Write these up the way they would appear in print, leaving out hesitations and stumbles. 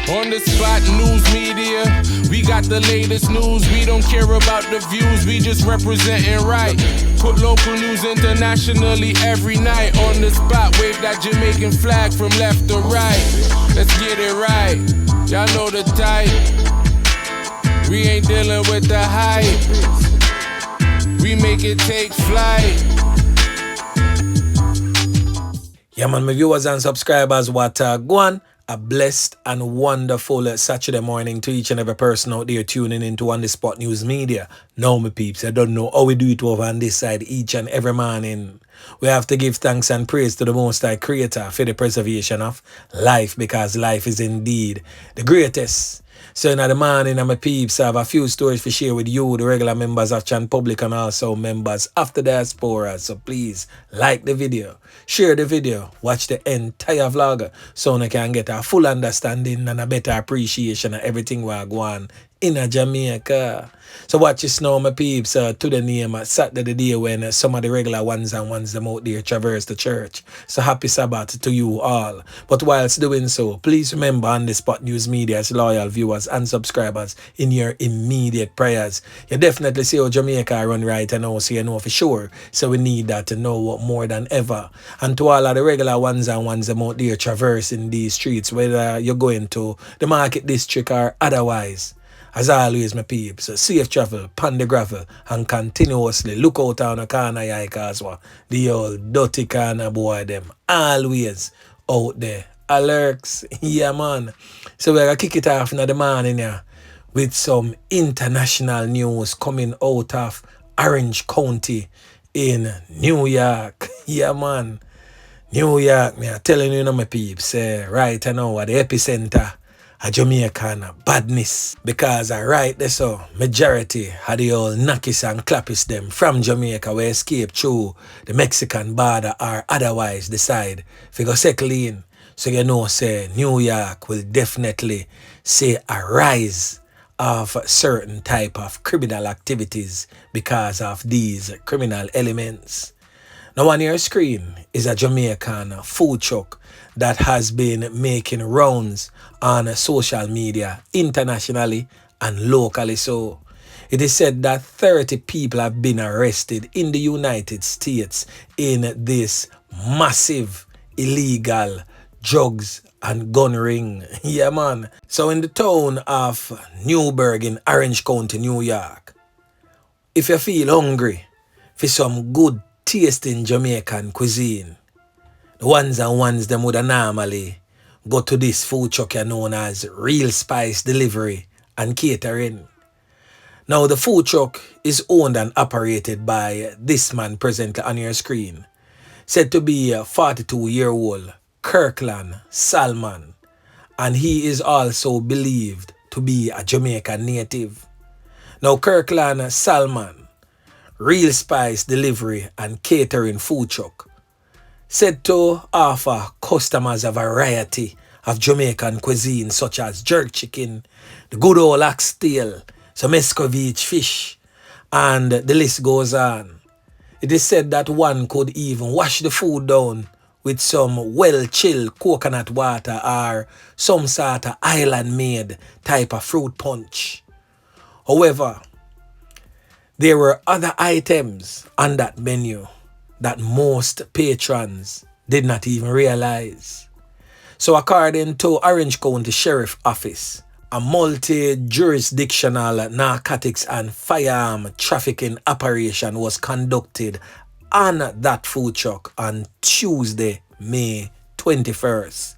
On the spot news media, we got the latest news. We don't care about the views, we just representing right. Put local news internationally every night. On the spot, wave that Jamaican flag from left to right. Let's get it right, y'all know the type. We ain't dealing with the hype. We make it take flight. Yeah man, my viewers and subscribers, what go on? A blessed and wonderful Saturday morning to each and every person out there tuning into On The Spot News Media. Now, my peeps, I don't know how we do it over on this side each and every morning. We have to give thanks and praise to the Most High Creator for the preservation of life, because life is indeed the greatest. So in the morning, my peeps, I have a few stories to share with you, the regular members of Chan Public and also members of the diaspora. So please like the video, share the video, watch the entire vlog so you can get a full understanding and a better appreciation of everything we're going in Jamaica. So watch this now, my peeps, to the name Saturday, the day when some of the regular ones and ones them out there traverse the church. So happy Sabbath to you all. But whilst doing so, please remember On The Spot News Media's loyal viewers and subscribers in your immediate prayers. You definitely see how Jamaica run right and now, so you know for sure. So we need that to know more than ever. And to all of the regular ones and ones them out there traversing these streets, whether you're going to the market district or otherwise, as always, my peeps, safe travel, pan the gravel, and continuously look out on the corner, yeah, because the old dirty corner boy, them always out there. Alerts, yeah, man. So we're going to kick it off in the morning here with some international news coming out of Orange County in New York. Yeah, man. New York, me I'm telling you, my peeps, right now at the epicenter a Jamaican badness, because right there so majority had the old knackies and clappies them from Jamaica we escape through the Mexican border or otherwise decide if you go settle in. So you know say New York will definitely see a rise of certain type of criminal activities because of these criminal elements. Now on your screen is a Jamaican food truck that has been making rounds on social media internationally and locally. So it is said that 30 people have been arrested in the United States in this massive illegal drugs and gun ring. Yeah, man. So in the town of Newburgh in Orange County, New York, if you feel hungry for some good tasting Jamaican cuisine, the ones and ones them would normally go to this food truck known as Real Spice Delivery and Catering. Now the food truck is owned and operated by this man presently on your screen, said to be a 42-year-old Kirkland Salmon, and he is also believed to be a Jamaican native. Now Kirkland Salmon, Real Spice Delivery and Catering food truck, said to offer customers a variety of Jamaican cuisine such as jerk chicken, the good old oxtail, some escovitch fish, and the list goes on. It is said that one could even wash the food down with some well-chilled coconut water or some sort of island-made type of fruit punch. However, there were other items on that menu that most patrons did not even realize. So according to Orange County Sheriff Office, a multi-jurisdictional narcotics and firearm trafficking operation was conducted on that food truck on Tuesday, May 21st.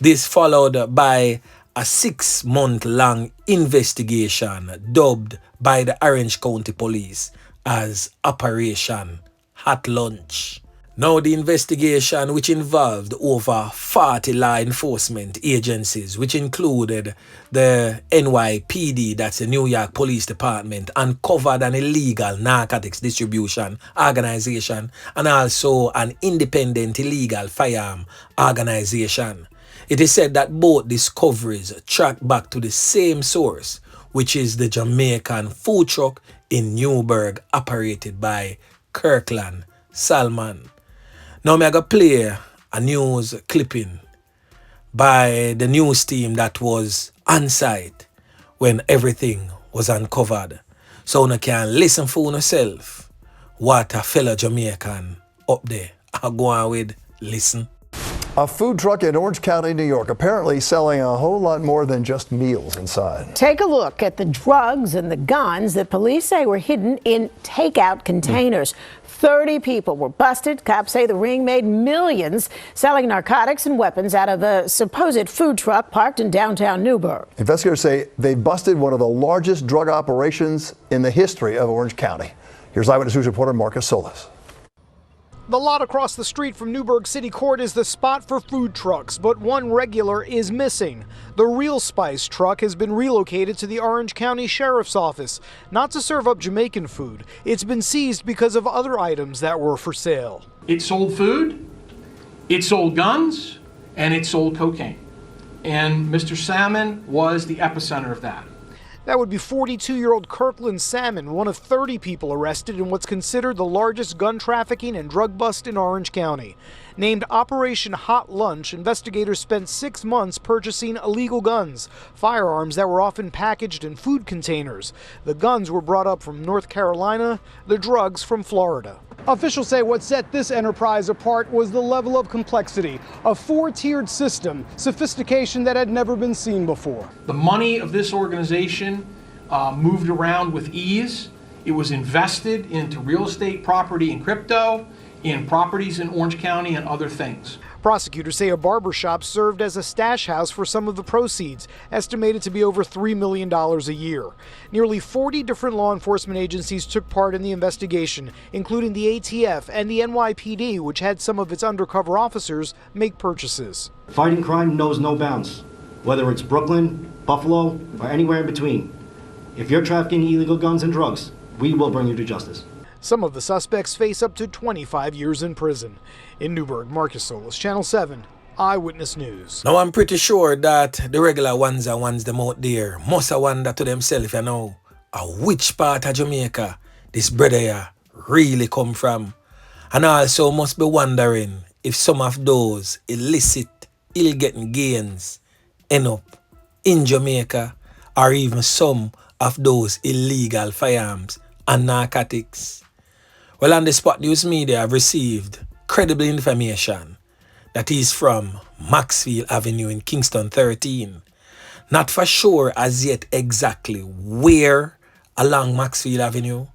This followed by a 6-month-long investigation dubbed by the Orange County Police as Operation Hot Lunch. Now the investigation, which involved over 40 law enforcement agencies, which included the NYPD, that's the New York Police Department, uncovered an illegal narcotics distribution organization and also an independent illegal firearm organization. It is said that both discoveries track back to the same source, which is the Jamaican food truck in Newburgh operated by Kirkland Salmon. Now I'm going to play a news clipping by the news team that was on site when everything was uncovered. So you can listen for yourself what a fellow Jamaican up there are going with. Listen. A food truck in Orange County, New York, apparently selling a whole lot more than just meals inside. Take a look at the drugs and the guns that police say were hidden in takeout containers. 30 people were busted. Cops say the ring made millions selling narcotics and weapons out of a supposed food truck parked in downtown Newburgh. Investigators say they busted one of the largest drug operations in the history of Orange County. Here's Eyewitness News reporter Marcus Solis. The lot across the street from Newburgh City Court is the spot for food trucks, but one regular is missing. The Real Spice truck has been relocated to the Orange County Sheriff's Office, not to serve up Jamaican food. It's been seized because of other items that were for sale. It sold food, it sold guns, and it sold cocaine. And Mr. Salmon was the epicenter of that. That would be 42-year-old Kirkland Salmon, one of 30 people arrested in what's considered the largest gun trafficking and drug bust in Orange County. Named Operation Hot Lunch, investigators spent 6 months purchasing illegal guns, firearms that were often packaged in food containers. The guns were brought up from North Carolina, the drugs from Florida. Officials say what set this enterprise apart was the level of complexity, a 4-tiered system, sophistication that had never been seen before. The money of this organization moved around with ease. It was invested into real estate, property, and crypto, in properties in Orange County and other things. Prosecutors say a barber shop served as a stash house for some of the proceeds, estimated to be over $3 million a year. Nearly 40 different law enforcement agencies took part in the investigation, including the ATF and the NYPD, which had some of its undercover officers make purchases. Fighting crime knows no bounds, whether it's Brooklyn, Buffalo, or anywhere in between. If you're trafficking illegal guns and drugs, we will bring you to justice. Some of the suspects face up to 25 years in prison. In Newburgh, Marcus Solis, Channel 7, Eyewitness News. Now I'm pretty sure that the regular ones and ones them out there must have wonder to themselves, you know, which part of Jamaica this brother here really come from. And also must be wondering if some of those illicit, ill-getting gains end up in Jamaica, or even some of those illegal firearms and narcotics. Well, on the Spot News Media, I've received credible information that he's from Maxfield Avenue in Kingston 13. Not for sure as yet exactly where along Maxfield Avenue,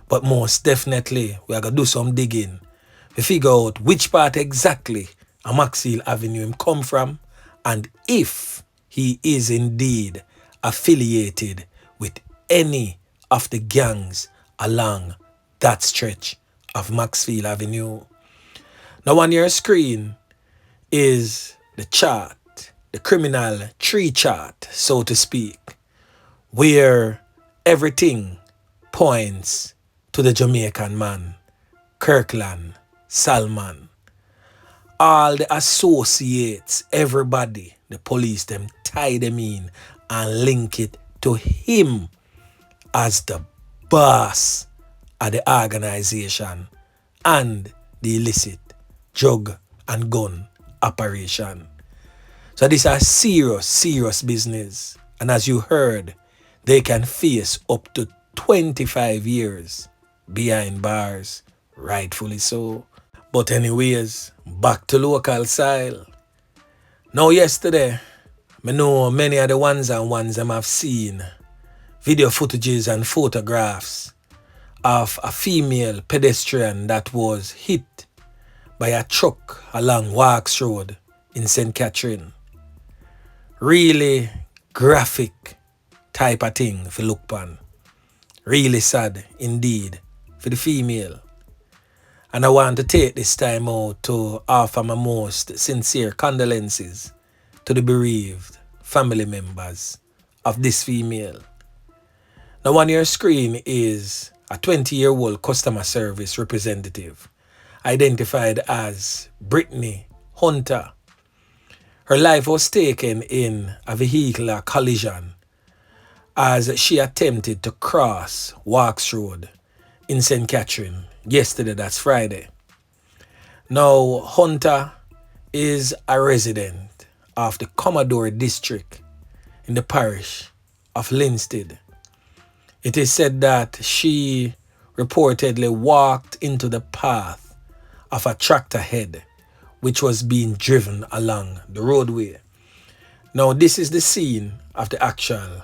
but most definitely we are going to do some digging to figure out which part exactly on Maxfield Avenue him come from, and if he is indeed affiliated with any of the gangs along that stretch of Maxfield Avenue. Now on your screen is the chart, the criminal tree chart, so to speak, where everything points to the Jamaican man, Kirkland Salmon. All the associates, everybody, the police, them tie them in and link it to him as the boss of the organization and the illicit drug and gun operation. So this is serious business. And as you heard, they can face up to 25 years behind bars, rightfully so. But anyways, back to local style. Now yesterday, I know many of the ones them have seen video footages and photographs of a female pedestrian that was hit by a truck along Walks Road in St. Catherine. Really graphic type of thing for look upon. Really sad indeed for the female. And I want to take this time out to offer my most sincere condolences to the bereaved family members of this female. Now on your screen is a 20-year-old customer service representative identified as Brittany Hunter. Her life was taken in a vehicular collision as she attempted to cross Walks Road in St. Catherine yesterday, that's Friday. Now, Hunter is a resident of the Commodore district in the parish of Linstead. It is said that she reportedly walked into the path of a tractor head which was being driven along the roadway. Now this is the scene of the actual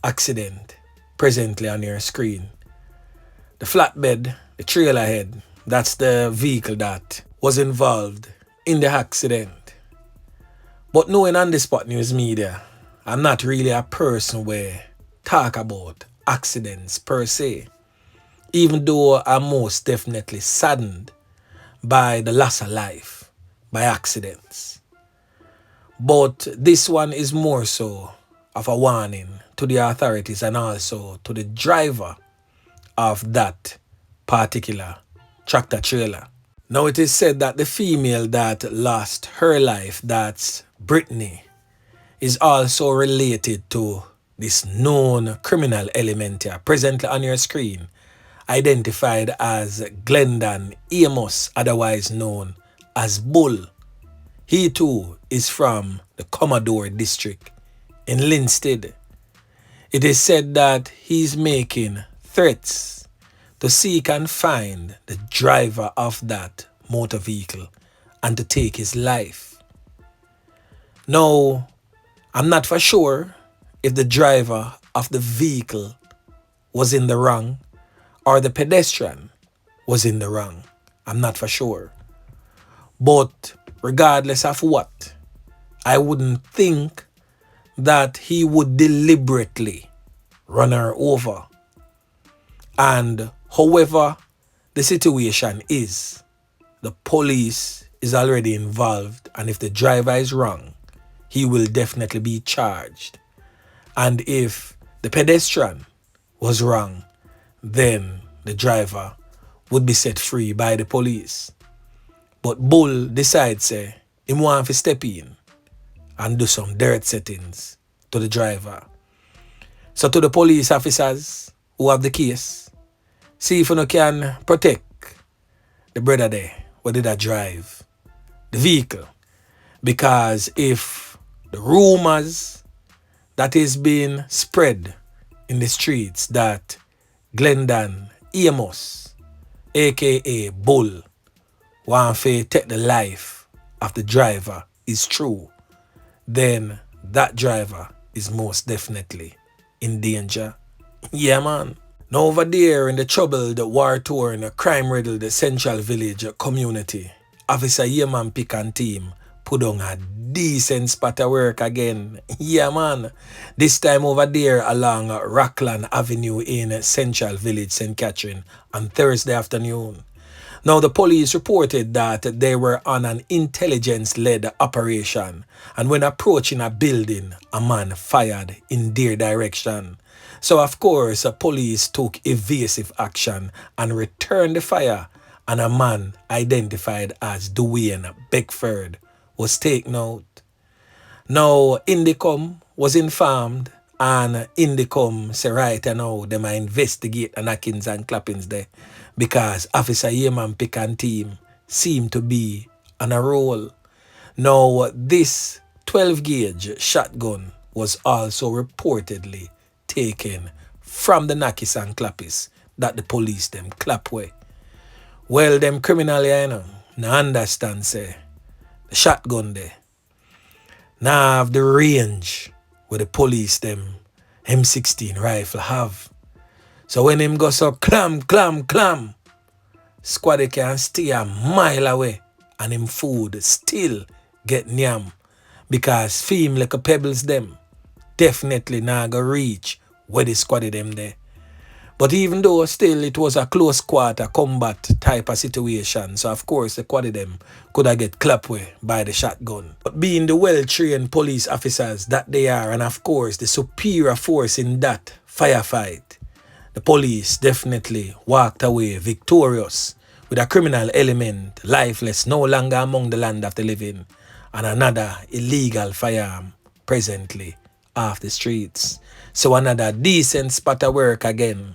accident presently on your screen. The flatbed, the trailer head, that's the vehicle that was involved in the accident. But knowing on the Spot News Media, I'm not really a person where talk about accidents per se, even though I'm most definitely saddened by the loss of life by accidents. But this one is more so of a warning to the authorities and also to the driver of that particular tractor trailer. Now it is said that the female that lost her life, that's Brittany, is also related to this known criminal element here, presently on your screen, identified as Glendon Amos, otherwise known as Bull. He too is from the Commodore district in Linstead. It is said that he's making threats to seek and find the driver of that motor vehicle and to take his life. Now, I'm not for sure if the driver of the vehicle was in the wrong or the pedestrian was in the wrong. I'm not for sure. But regardless of what, I wouldn't think that he would deliberately run her over. And however the situation is, the police is already involved, and if the driver is wrong, he will definitely be charged. And if the pedestrian was wrong, then the driver would be set free by the police. But Bull decides say him want to step in and do some dirt settings to the driver. So to the police officers who have the case, see if you can protect the brother there who did that drive the vehicle. Because if the rumors that is being spread in the streets that Glendon Amos, aka Bull, want to take the life of the driver is true, then that driver is most definitely in danger. Yeah, man. Now over there in the troubled, war-torn, crime-riddled Central Village community, Officer Yeman Pick and team put on a decent spot of work again. Yeah, man. This time over there along Rockland Avenue in Central Village, St. Catherine, on Thursday afternoon. Now, the police reported that they were on an intelligence-led operation, and when approaching a building, a man fired in their direction. So, of course, the police took evasive action and returned the fire, and a man identified as Dwayne Beckford was taken out. Now, Indicom was informed, and Indicom say right now they might investigate the knockings and clappings there, because Officer Yeman Pick and team seem to be on a roll. Now, this 12-gauge shotgun was also reportedly taken from the knockings and clappies that the police them clap with. Well, them criminal, you know, now understand, say, the shotgun there now have the range where the police them M16 rifle have. So when him go so clam, squad can stay a mile away and him food still get nyam, because fame like a pebbles them definitely not go reach where the squad them there. But even though still it was a close quarter combat type of situation, so of course the squad them could have get clapped with by the shotgun. But being the well-trained police officers that they are, and of course the superior force in that firefight, the police definitely walked away victorious with a criminal element lifeless, no longer among the land of the living, and another illegal firearm presently off the streets. So another decent spot of work again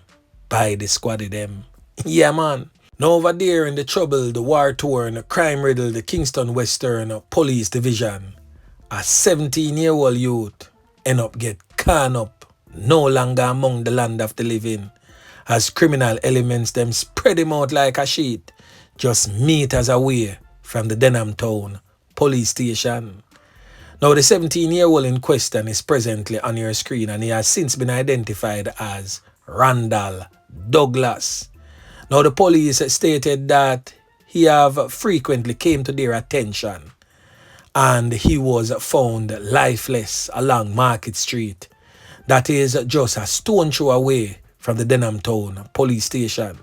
by the squad of them. Yeah, man. Now over there in the troubled, war-torn, crime-riddled Kingston Western Police Division, a 17-year-old youth end up get caught up, no longer among the land of the living, as criminal elements them spread him out like a sheet, just meters away from the Denham Town police station. Now the 17-year-old in question is presently on your screen, and he has since been identified as Randall Douglas. Now the police stated that he have frequently came to their attention and he was found lifeless along Market Street, that is just a stone throw away from the Denham Town police station.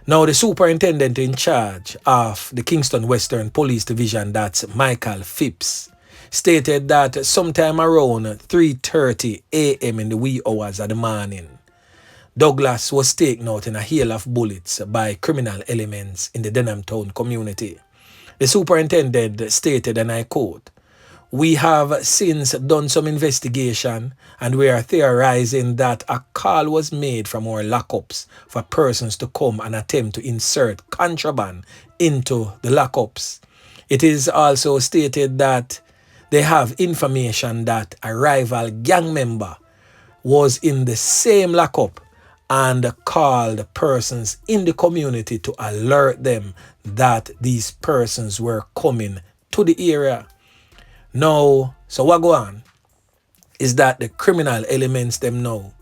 Now the superintendent in charge of the Kingston Western Police Division, that's Michael Phipps, stated that sometime around 3:30 a.m. in the wee hours of the morning, Douglas was taken out in a hail of bullets by criminal elements in the Denham Town community. The superintendent stated, and I quote, "We have since done some investigation and we are theorizing that a call was made from our lockups for persons to come and attempt to insert contraband into the lockups. It is also stated that they have information that a rival gang member was in the same lockup and called persons in the community to alert them that these persons were coming to the area." Now, so what go on is that the criminal elements them know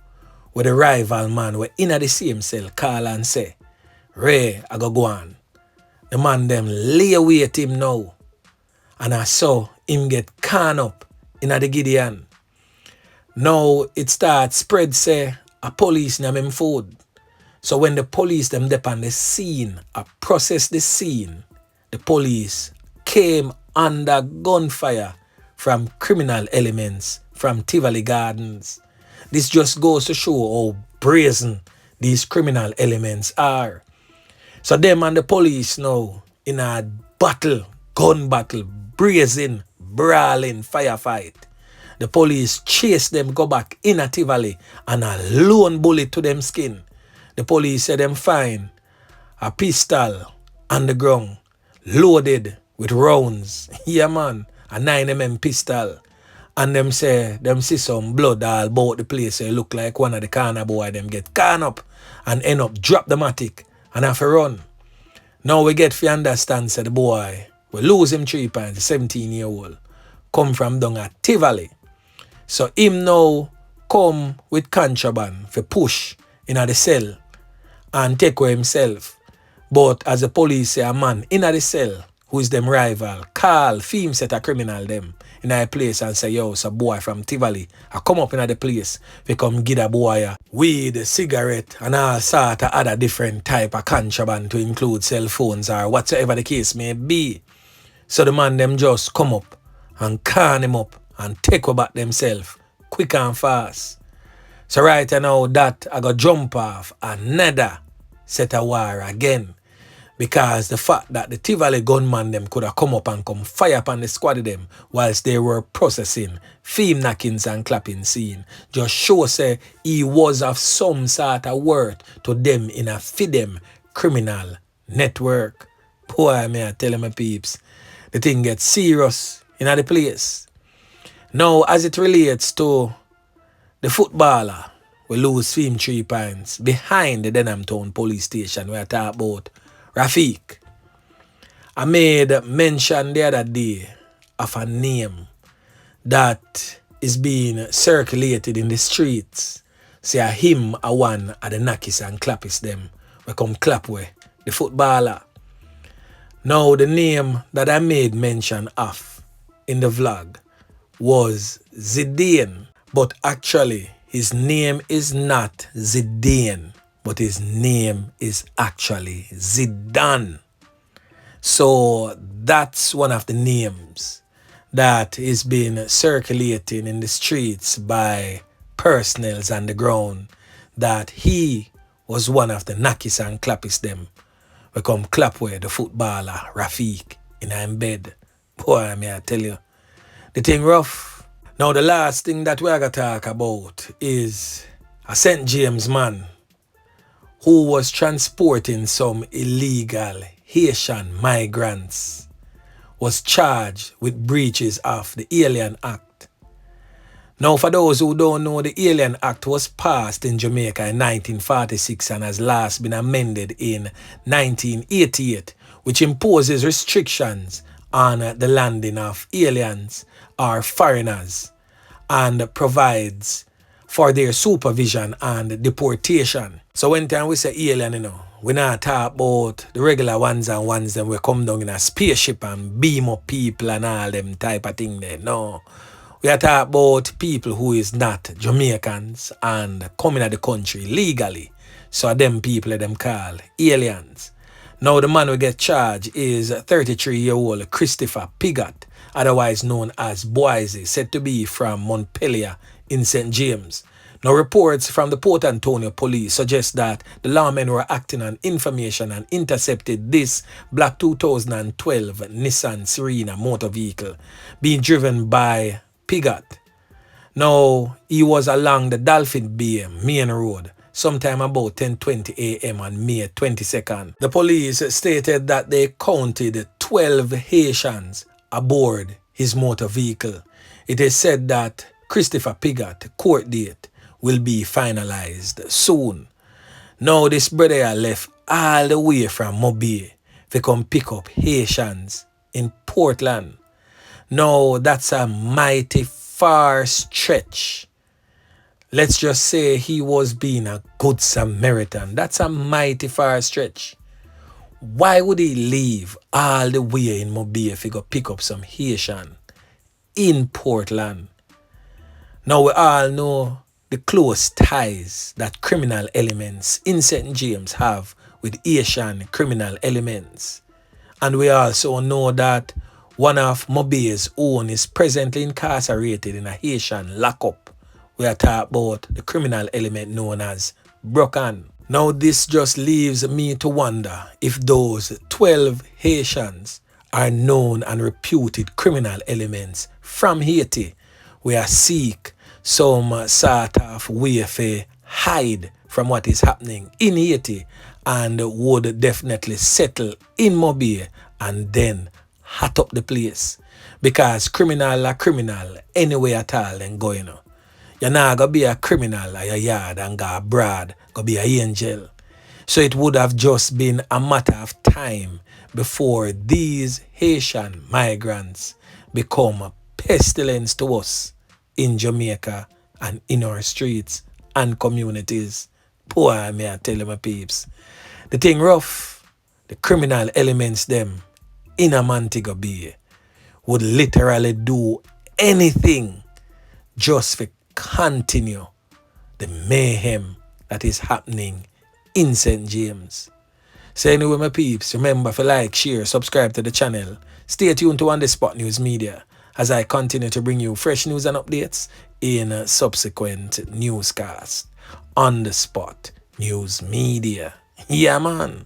where the rival man were in the same cell call and say, "Ray, I go on." The man them lay wait him now, and I saw him get caught up in the Gideon. Now it starts spread say a police name him food. So when the police them dep on the scene, process the scene, the police came under gunfire from criminal elements from Tivoli Gardens. This just goes to show how brazen these criminal elements are. So them and the police now in a battle, gun battle, brazen, brawling firefight. The police chase them, go back in a Tivoli and a lone bullet to them skin. The police say them find a pistol on the ground loaded with rounds. Yeah man, a 9mm pistol. And them say them see some blood all about the place. So it look like one of the corner boy them get can up and end up drop the matic and have to run. Now we get to understand say the boy we lose him 3 points, 17-year-old, come from down at Tivoli. So him now come with contraband for push in the cell and take away himself. But as the police say, a man in the cell who is them rival, call, film set a criminal them in a place and say, "Yo, it's a boy from Tivoli. I come up in the place, we come get a boy weed, cigarette, and all sort of other different type of contraband to include cell phones or whatsoever the case may be." So the man them just come up and can him up and take back themselves quick and fast. So right now that I got jump off another set of war again, because the fact that the Tivoli gunman them could have come up and come fire upon the squad of them whilst they were processing film knockings and clapping scene just shows say he was of some sort of worth to them in a them criminal network. Boy, may I tell you my peeps, the thing gets serious in the place. Now, as it relates to the footballer, we lose him 3 points behind the Denham Town police station where I talk about Rafiq. I made mention the other day of a name that is being circulated in the streets. Say him a one of the knockis and clappis them. We come clap with the footballer. Now the name that I made mention of in the vlog was Zidane, but actually his name is not Zidane, but his name is actually Zidane. So that's one of the names that is being circulating in the streets by personnels on the ground, that he was one of the knockis and clappis them. We come clap with the footballer Rafiq in him bed. Boy, may I tell you, the thing rough. Now the last thing that we're going to talk about is a St. James man who was transporting some illegal Haitian migrants was charged with breaches of the Alien Act. Now, for those who don't know, the Alien Act was passed in Jamaica in 1946 and has last been amended in 1988, which imposes restrictions on the landing of aliens or foreigners and provides for their supervision and deportation. So when time we say alien, we not talk about the regular ones and ones them we come down in a spaceship and beam up people and all them type of thing there. No. We are talking about people who is not Jamaicans and coming at the country legally. So them people them call aliens. Now the man who get charged is 33-year-old Christopher Piggott, otherwise known as Boise, said to be from Montpelier in St. James. Now reports from the Port Antonio police suggest that the lawmen were acting on information and intercepted this black 2012 Nissan Serena motor vehicle being driven by Piggott. Now, he was along the Dolphin Bay main road sometime about 10:20 a.m. on May 22nd. The police stated that they counted 12 Haitians aboard his motor vehicle. It is said that Christopher Piggott court date will be finalized soon. Now, this brother left all the way from Mobile to come pick up Haitians in Portland. Now, that's a mighty far stretch. Let's just say he was being a good Samaritan. That's a mighty far stretch. Why would he leave all the way in Mobile if he go pick up some Haitian in Portland? Now, we all know the close ties that criminal elements in St. James have with Haitian criminal elements. And we also know that one of Mobile's own is presently incarcerated in a Haitian lockup. We are talking about the criminal element known as Brokan. Now this just leaves me to wonder if those 12 Haitians are known and reputed criminal elements from Haiti, where seek some sort of way to hide from what is happening in Haiti and would definitely settle in Mobile and then hot up the place. Because criminal are criminal anyway at all and going on. You're not going to be a criminal at your yard and go abroad, go be an angel. So it would have just been a matter of time before these Haitian migrants become a pestilence to us in Jamaica and in our streets and communities. Poor me, I tell you my peeps. The thing rough, the criminal elements them in a Montego Bay would literally do anything just to continue the mayhem that is happening in St. James. So anyway, my peeps, remember to like, share, subscribe to the channel. Stay tuned to On The Spot News Media as I continue to bring you fresh news and updates in subsequent newscasts. On The Spot News Media. Yeah, man.